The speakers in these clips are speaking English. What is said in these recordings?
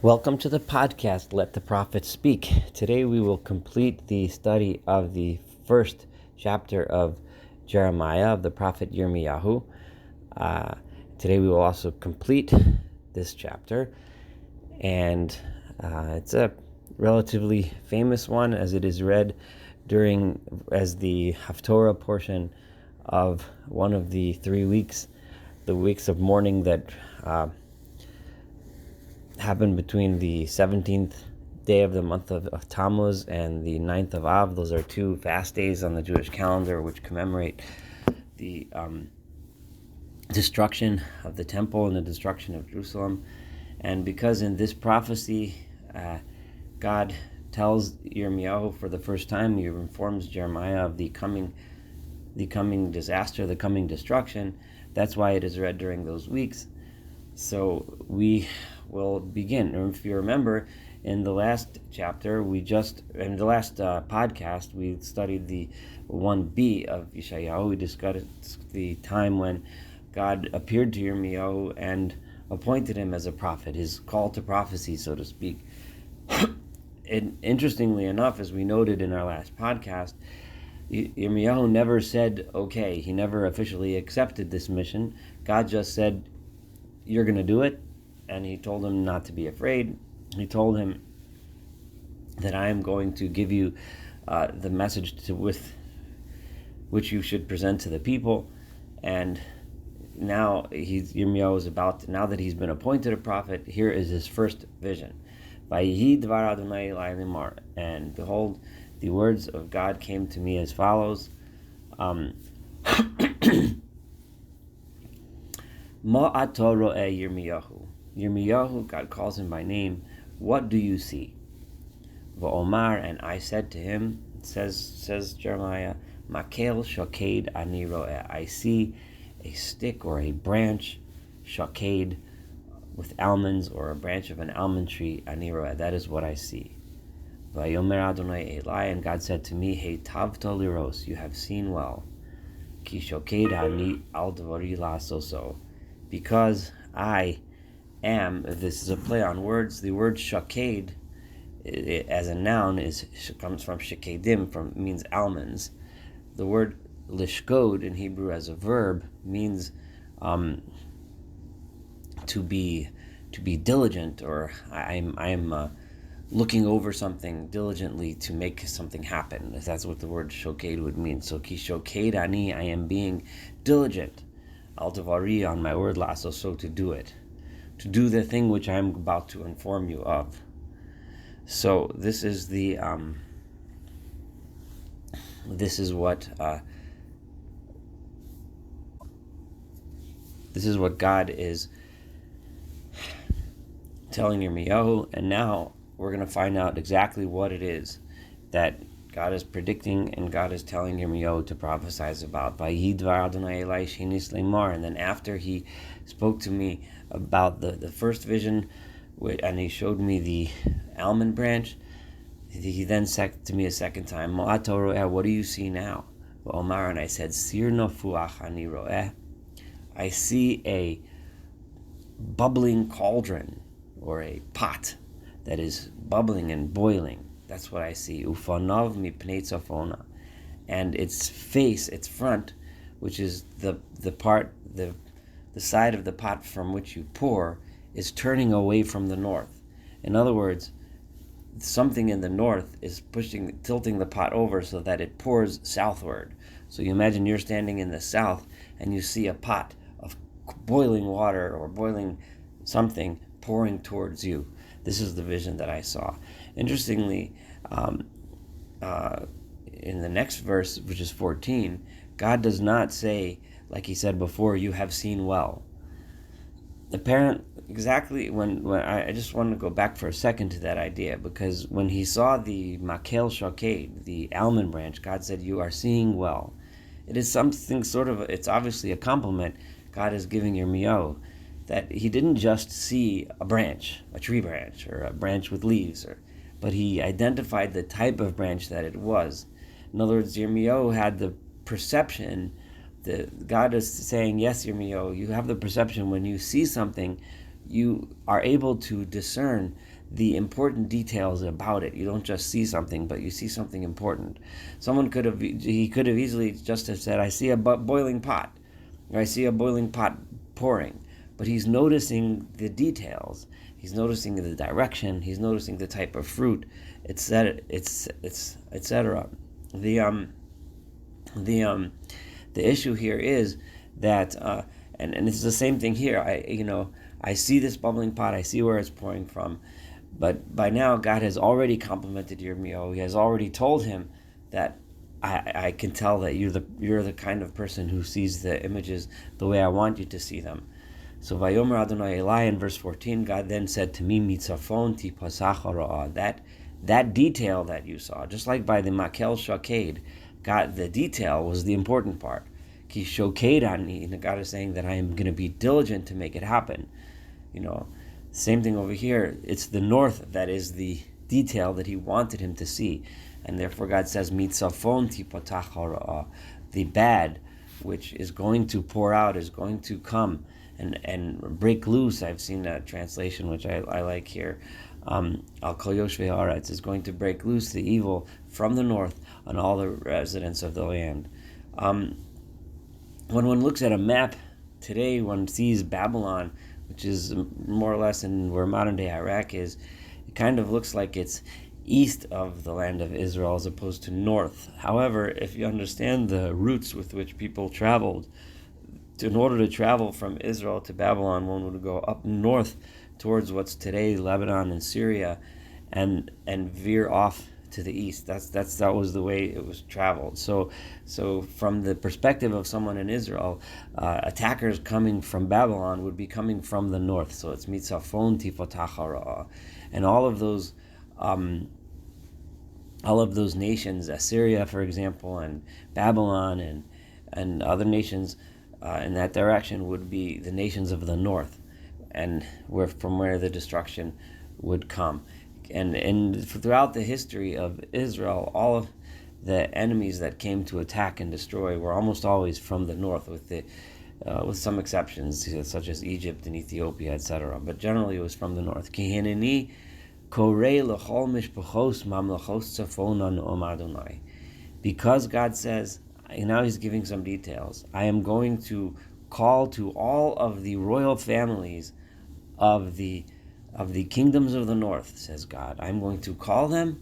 Welcome to the podcast, Let the Prophets Speak. Today we will complete the study of the first chapter of Jeremiah, of the prophet Yirmiyahu. Today we will also complete this chapter, and it's a relatively famous one as it is read as the Haftorah portion of one of the 3 weeks, the weeks of mourning that happened between the 17th day of the month of Tammuz and the 9th of Av. Those are two fast days on the Jewish calendar which commemorate the destruction of the temple and the destruction of Jerusalem. And because in this prophecy God tells Yirmiyahu for the first time, he informs Jeremiah of the coming disaster, the coming destruction, that's why it is read during those weeks. So we will begin. If you remember, in the last chapter, in the last podcast, we studied the 1b of Yeshayahu. We discussed the time when God appeared to Yirmiyahu and appointed him as a prophet, his call to prophecy, so to speak. And interestingly enough, as we noted in our last podcast, Yirmiyahu never said okay. He never officially accepted this mission. God just said, "You're going to do it," and he told him not to be afraid. He told him that I am going to give you the message with which you should present to the people. And now Yirmiyahu is now that he's been appointed a prophet, here is his first vision. And behold, the words of God came to me as follows. Yirmiyahu, God calls him by name. What do you see? Va'omar, and I said to him, says Jeremiah, Makel shoked ani ro'eh. I see a stick or a branch, shoked, with almonds, or a branch of an almond tree, ani ro'eh. That is what I see. Vayomer Adonai Eli, and God said to me, Hey tavto liros, you have seen well. Ki shoked ani al dvari la'asoso. Because I am, this is a play on words, the word shaked as a noun comes from shakedim, means almonds. The word lishkod in Hebrew as a verb means to be diligent, or I'm looking over something diligently to make something happen. That's what the word shoked would mean. So ki shoked ani, I am being diligent. Al Tavari, on my word, lasso, so to do it, to do the thing which I am about to inform you of. So this is what God is telling Yirmiyahu, and now we're going to find out exactly what it is that God is predicting and God is telling Yirmiyahu to prophesize about. And then after he spoke to me about the first vision, and he showed me the almond branch, he then said to me a second time, what do you see now? Omar, and I said, Sir nofuach ani ro'eh. I see a bubbling cauldron, or a pot that is bubbling and boiling. That's what I see. Ufanav mipnei tzafona, and its face, its front, which is the side of the pot from which you pour, is turning away from the north. In other words, something in the north is tilting the pot over so that it pours southward. So you imagine you're standing in the south and you see a pot of boiling water or boiling something pouring towards you. This is the vision that I saw. Interestingly, in the next verse, which is 14, God does not say, like he said before, you have seen well. Exactly when I just want to go back for a second to that idea, because when he saw the makel shoked, the almond branch, God said, you are seeing well. It is something it's obviously a compliment God is giving Yirmiyahu, that he didn't just see a branch, a tree branch, or a branch with leaves, but he identified the type of branch that it was. In other words, Yirmiyahu had the perception, God is saying, yes, Yirmiyahu, you have the perception when you see something, you are able to discern the important details about it. You don't just see something, but you see something important. He could have easily just have said, I see a boiling pot, or I see a boiling pot pouring. But he's noticing the details. He's noticing the direction. He's noticing the type of fruit, etc. etc. The issue here is that, and it's the same thing here. I see this bubbling pot. I see where it's pouring from, but by now God has already complimented Yirmiyahu. He has already told him that I can tell that you're the kind of person who sees the images the way I want you to see them. So Vayomer Adonai Eli in verse 14, God then said to me, Mitzafon tipasach hara'ah. That detail that you saw, just like by the Makel Shoked, God, the detail was the important part. Ki Shoked ani, and God is saying that I am going to be diligent to make it happen. Same thing over here. It's the north that is the detail that he wanted him to see. And therefore God says, Mitzafon tipatach hara'ah. The bad, which is going to pour out, is going to come and break loose. I've seen that translation, which I like here. Al kol yoshvei haaretz is going to break loose the evil from the north on all the residents of the land. When one looks at a map today, one sees Babylon, which is more or less in where modern day Iraq is. It kind of looks like it's east of the land of Israel as opposed to north. However, if you understand the routes with which people traveled, in order to travel from Israel to Babylon, one would go up north towards what's today Lebanon and Syria, and veer off to the east. That was the way it was traveled. So from the perspective of someone in Israel, attackers coming from Babylon would be coming from the north. So it's mitzafon tifotach hara'ah, and all of those nations, Assyria, for example, and Babylon, and other nations in that direction would be the nations of the north, and from where the destruction would come. And throughout the history of Israel, all of the enemies that came to attack and destroy were almost always from the north, with some exceptions such as Egypt and Ethiopia, etc. But generally, it was from the north. Kihineni korei l'chol mishpachos mamlachos tzafon ha'noam Adonai. Because God says, and now he's giving some details, I am going to call to all of the royal families of the kingdoms of the north, says God. I'm going to call them,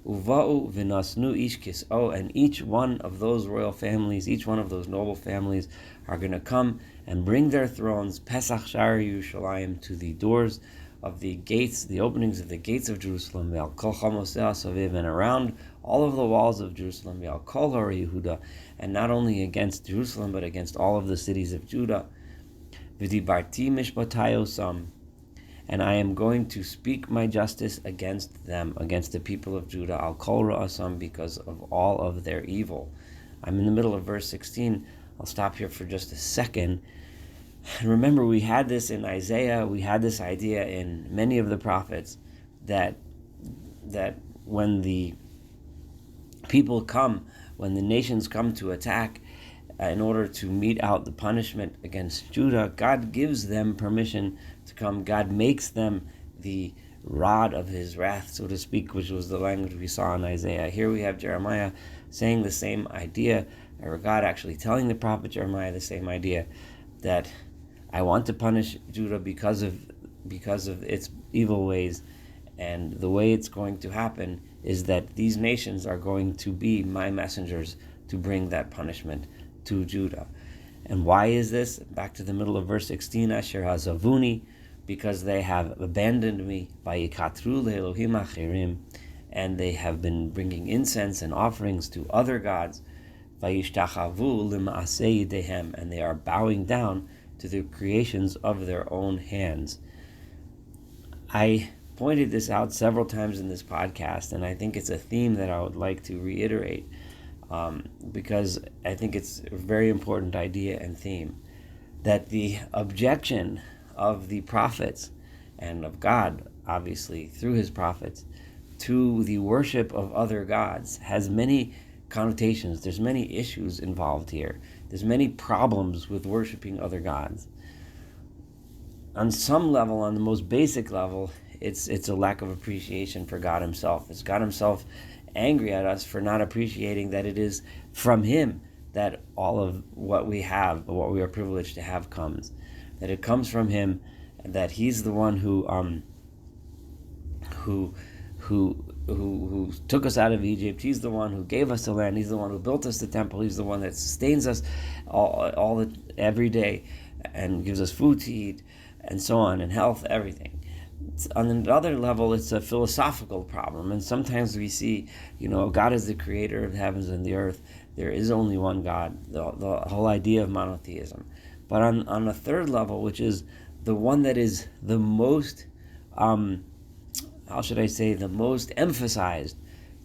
uva'u v'nasnu ish kis'o, and each one of those royal families, each one of those noble families are going to come and bring their thrones, Pesach Shari Yerushalayim, to the doors of the gates, the openings of the gates of Jerusalem, and around all of the walls of Jerusalem, and not only against Jerusalem, but against all of the cities of Judah. And I am going to speak my justice against them, against the people of Judah, al kol ra'asam, because of all of their evil. I'm in the middle of verse 16. I'll stop here for just a second. And remember, we had this in Isaiah, we had this idea in many of the prophets that when the people come, when the nations come to attack, in order to mete out the punishment against Judah, God gives them permission to come. God makes them the rod of his wrath, so to speak, which was the language we saw in Isaiah. Here we have Jeremiah saying the same idea, or God actually telling the prophet Jeremiah the same idea, that I want to punish Judah because of its evil ways, and the way it's going to happen is that these nations are going to be my messengers to bring that punishment to Judah. And why is this? Back to the middle of verse 16, Asher hazavuni, because they have abandoned me, vayikatru le'elohim achirim, and they have been bringing incense and offerings to other gods, vayishtachavu lima'asei yedehem, and they are bowing down to the creations of their own hands. I pointed this out several times in this podcast, and I think it's a theme that I would like to reiterate, because I think it's a very important idea and theme, that the objection of the prophets and of God, obviously through his prophets, to the worship of other gods has many connotations. There's many issues involved here. There's many problems with worshiping other gods. on some level, on the most basic level, it's a lack of appreciation for God Himself. It's God Himself angry at us for not appreciating that it is from Him that all of what we have, what we are privileged to have, comes. That it comes from Him, and that He's the one who took us out of Egypt. He's the one who gave us the land. He's the one who built us the temple. He's the one that sustains us every day, and gives us food to eat, and so on, and health, everything. On another level, it's a philosophical problem, and sometimes we see, God is the creator of the heavens and the earth. There is only one God, the whole idea of monotheism. But on a third level, which is the one that is the most, the most emphasized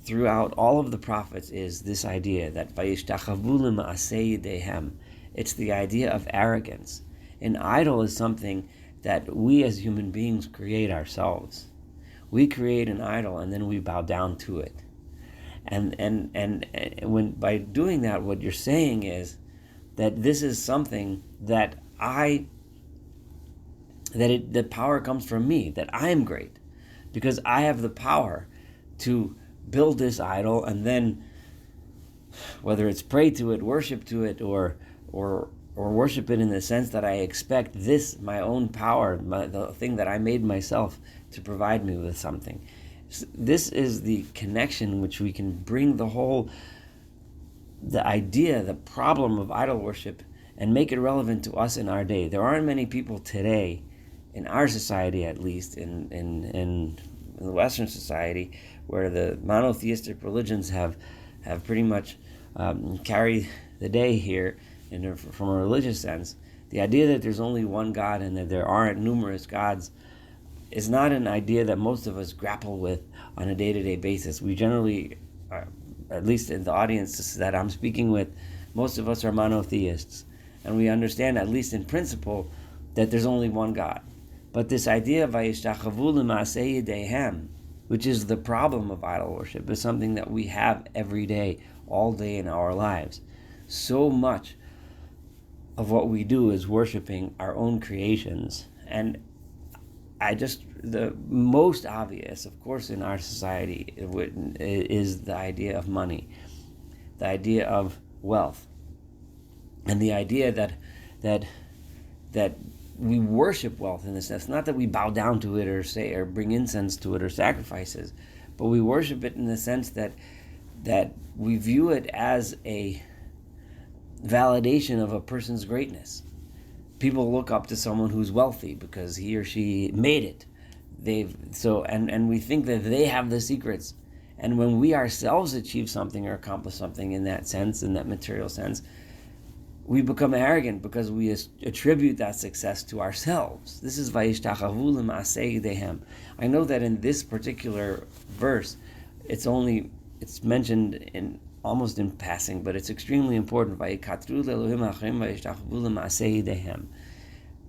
throughout all of the prophets, is this idea that vayishtachavu lema'aseh yedehem. It's the idea of arrogance. An idol is something that we as human beings create ourselves. We create an idol and then we bow down to it. And when by doing that, what you're saying is that this is something that the power comes from me, that I am great, because I have the power to build this idol, and then whether it's pray to it, worship to it, or worship it in the sense that I expect this, my own power, the thing that I made myself, to provide me with something. This is the connection in which we can bring the problem of idol worship, and make it relevant to us in our day. There aren't many people today, in our society at least, in the Western society, where the monotheistic religions have pretty much carried the day here, from a religious sense. The idea that there's only one God and that there aren't numerous gods is not an idea that most of us grapple with on a day-to-day basis. We generally, at least in the audience that I'm speaking with, most of us are monotheists, and we understand, at least in principle, that there's only one God. But this idea of vayishtachavu lema'aseh yedehem, which is the problem of idol worship, is something that we have every day, all day in our lives. So much of what we do is worshiping our own creations. And the most obvious, of course, in our society is the idea of money, the idea of wealth, and the idea that we worship wealth in this sense. Not that we bow down to it or bring incense to it or sacrifices, but we worship it in the sense that we view it as a validation of a person's greatness. People look up to someone who's wealthy because he or she made it. And we think that they have the secrets. And when we ourselves achieve something or accomplish something in that sense, in that material sense, we become arrogant because we attribute that success to ourselves. This is vayishtachavu lema'aseh yedehem. I know that in this particular verse, it's mentioned in almost in passing, but it's extremely important.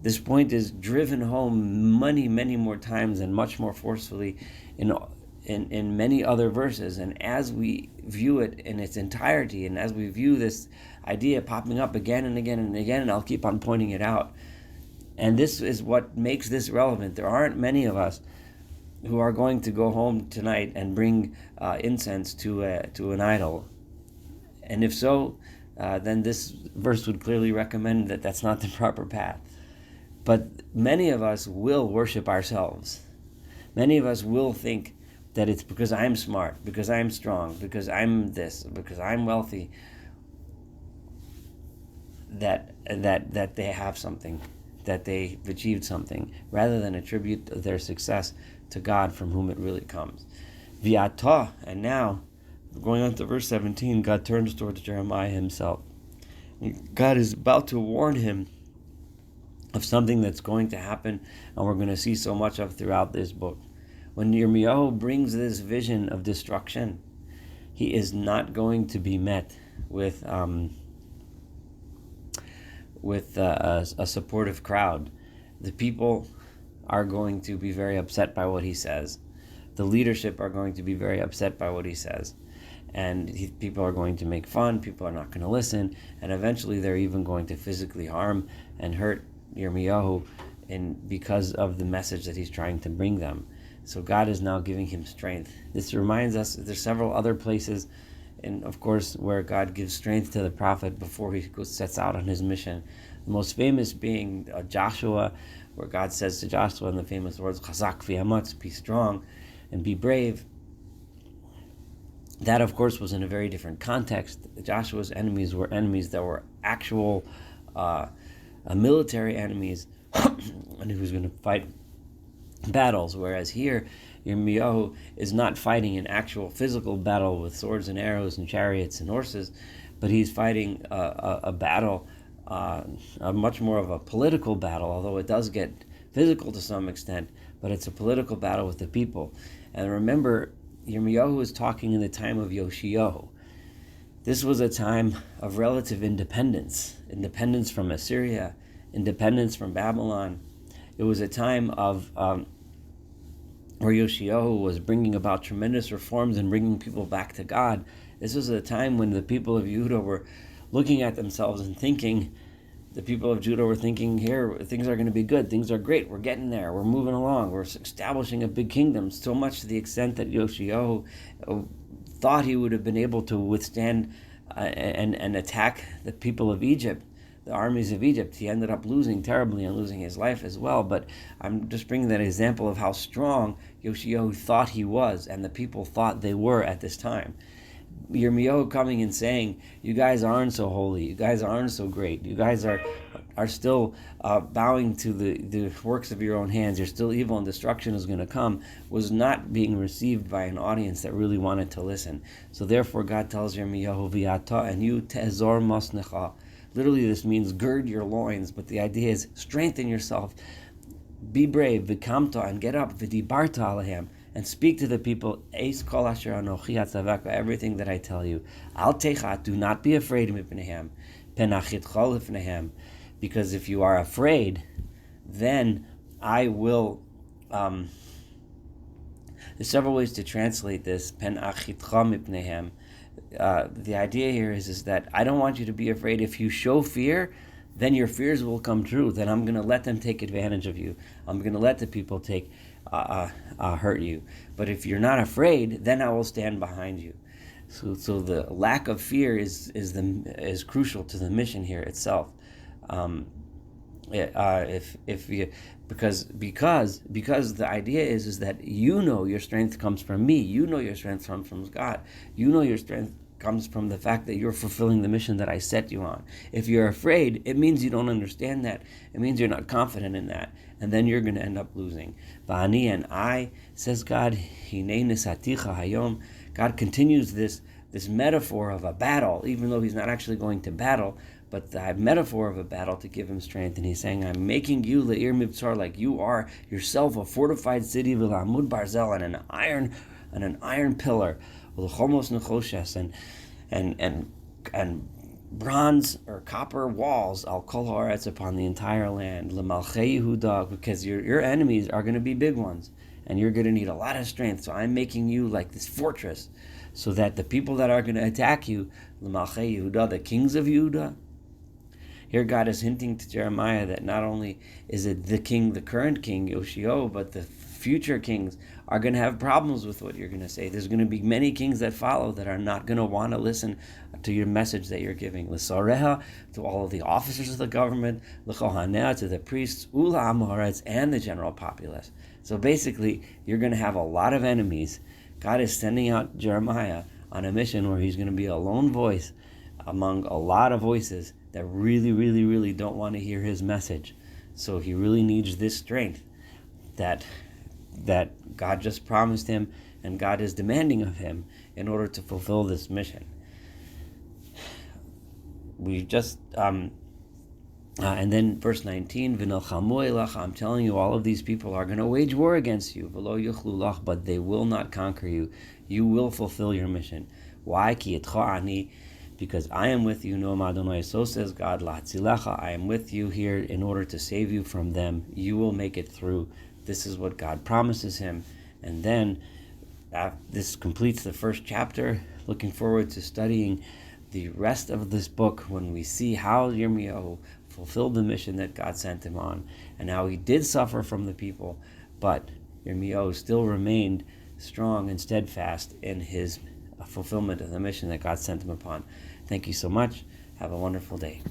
This point is driven home many, many more times and much more forcefully in many other verses. And as we view it in its entirety, and as we view this idea popping up again and again and again, and I'll keep on pointing it out, and this is what makes this relevant. There aren't many of us who are going to go home tonight and bring incense to an idol. And if so, then this verse would clearly recommend that that's not the proper path. But many of us will worship ourselves. Many of us will think that it's because I'm smart, because I'm strong, because I'm this, because I'm wealthy, that they have something, that they've achieved something, rather than attribute their success to God, from whom it really comes. V'atah, and now, going on to verse 17, God turns towards Jeremiah himself. God is about to warn him of something that's going to happen, and we're going to see so much of throughout this book. When Yirmiyahu brings this vision of destruction, he is not going to be met with a supportive crowd. The people are going to be very upset by what he says. The leadership are going to be very upset by what he says. And people are going to make fun, people are not going to listen, and eventually they're even going to physically harm and hurt Yirmiyahu and because of the message that he's trying to bring them. So God is now giving him strength. This reminds us, there's several other places, and of course, where God gives strength to the prophet before he sets out on his mission. The most famous being Joshua, where God says to Joshua in the famous words, "Chazak v'amatz," be strong and be brave. That, of course, was in a very different context. Joshua's enemies were enemies that were actual military enemies, and he was going to fight battles, whereas here Yirmiyahu is not fighting an actual physical battle with swords and arrows and chariots and horses, but he's fighting a battle, a much more of a political battle, although it does get physical to some extent, but it's a political battle with the people. And remember, Yirmiyahu is talking in the time of Yoshiyahu. This was a time of relative independence from Assyria, independence from Babylon. It was a time of where Yoshiyahu was bringing about tremendous reforms and bringing people back to God. This was a time when the people of Judah were looking at themselves and thinking, the people of Judah were thinking, here, things are going to be good, things are great, we're getting there, we're moving along, we're establishing a big kingdom, so much to the extent that Yoshiyahu thought he would have been able to withstand and attack the people of Egypt, the armies of Egypt. He ended up losing terribly and losing his life as well. But I'm just bringing that example of how strong Yoshiyahu thought he was and the people thought they were at this time. Yirmiyahu coming and saying, you guys aren't so holy, you guys aren't so great, you guys are still bowing to the works of your own hands, you're still evil and destruction is going to come, was not being received by an audience that really wanted to listen. So therefore God tells Yirmiyahu, V'yata, and you te'ezor masnecha. Literally this means gird your loins, but the idea is strengthen yourself, be brave, v'kamta, and get up, v'dibarta alahem, and speak to the people, Eis kol asher anochi atzavaka, everything that I tell you. Al techat, do not be afraid, mipnehem, penachitcha lifnehem, because if you are afraid, then I will. There's several ways to translate this. Penachitcha mipnehem. The idea here is that I don't want you to be afraid. If you show fear, then your fears will come true. Then I'm going to let them take advantage of you. I'm going to let the people hurt you. But if you're not afraid, then I will stand behind you. So the lack of fear is crucial to the mission here itself. Because the idea is that you know your strength comes from me. You know your strength comes from God. You know your strength comes from the fact that you're fulfilling the mission that I set you on. If you're afraid, it means you don't understand that. It means you're not confident in that. And then you're going to end up losing. Va'ani, and I, says God, hinei nisaticha hayom. God continues this metaphor of a battle, even though he's not actually going to battle, but the metaphor of a battle to give him strength. And he's saying, I'm making you le'ir mibtzar, like you are yourself a fortified city, v'lamud barzel, and an iron pillar, v'lchomos nechoshes, and bronze or copper walls, al kol haaretz, upon the entire land, l'malchei Yehuda, because your enemies are going to be big ones, and you're going to need a lot of strength. So I'm making you like this fortress, so that the people that are going to attack you, l'malchei Yehuda, the kings of Yehuda. Here God is hinting to Jeremiah that not only is it the current king, Yoshio, but the future kings are going to have problems with what you're going to say. There's going to be many kings that follow that are not going to want to listen to your message that you're giving. L'sareha, to all of the officers of the government, l'chohaneh, to the priests, ula amoretz, and the general populace. So basically, you're going to have a lot of enemies. God is sending out Jeremiah on a mission where he's going to be a lone voice among a lot of voices that really, really, really don't want to hear his message. So he really needs this strength that God just promised him and God is demanding of him in order to fulfill this mission. We just and then verse 19, V'nelchamu elach, I'm telling you, all of these people are going to wage war against you, v'lo yuchlu lach, but they will not conquer you. You will fulfill your mission. Why? Ki etcha ani, because I am with you, Noam Adonai, so says God, L'hatzilecha, I am with you here in order to save you from them. You will make it through. This is what God promises him. And then this completes the first chapter. Looking forward to studying the rest of this book when we see how Yirmiyahu fulfilled the mission that God sent him on. And now he did suffer from the people, but Yirmiyahu still remained strong and steadfast in his fulfillment of the mission that God sent him upon. Thank you so much. Have a wonderful day.